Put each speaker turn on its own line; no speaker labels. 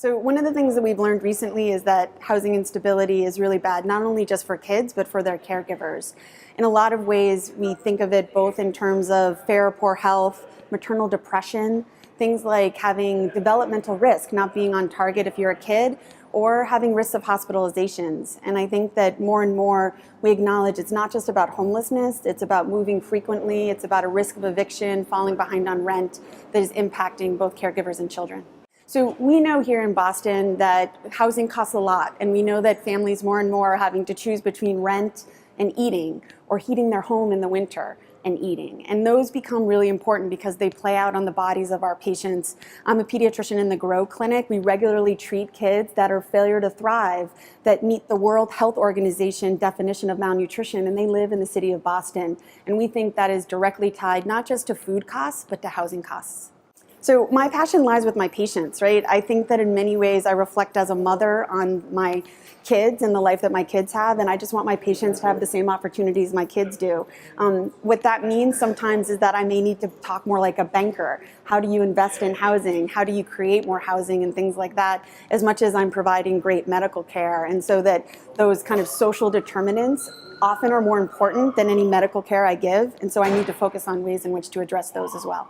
So one of the things that we've learned recently is that housing instability is really bad, not only just for kids, but for their caregivers. In a lot of ways, we think of it both in terms of fair or poor health, maternal depression, things like having developmental risk, not being on target if you're a kid, or having risks of hospitalizations. And I think that more and more we acknowledge it's not just about homelessness, it's about moving frequently, it's about a risk of eviction, falling behind on rent that is impacting both caregivers and children. So we know here in Boston that housing costs a lot, and we know that families more and more are having to choose between rent and eating, or heating their home in the winter and eating. And those become really important because they play out on the bodies of our patients. I'm a pediatrician in the Grow Clinic. We regularly treat kids that are failure to thrive, that meet the World Health Organization definition of malnutrition, and they live in the city of Boston. And we think that is directly tied not just to food costs, but to housing costs. So my passion lies with my patients, right? I think that in many ways I reflect as a mother on my kids and the life that my kids have, and I just want my patients to have the same opportunities my kids do. What that means sometimes is that I may need to talk more like a banker. How do you invest in housing? How do you create more housing and things like that, as much as I'm providing great medical care? And so that those kind of social determinants often are more important than any medical care I give, and so I need to focus on ways in which to address those as well.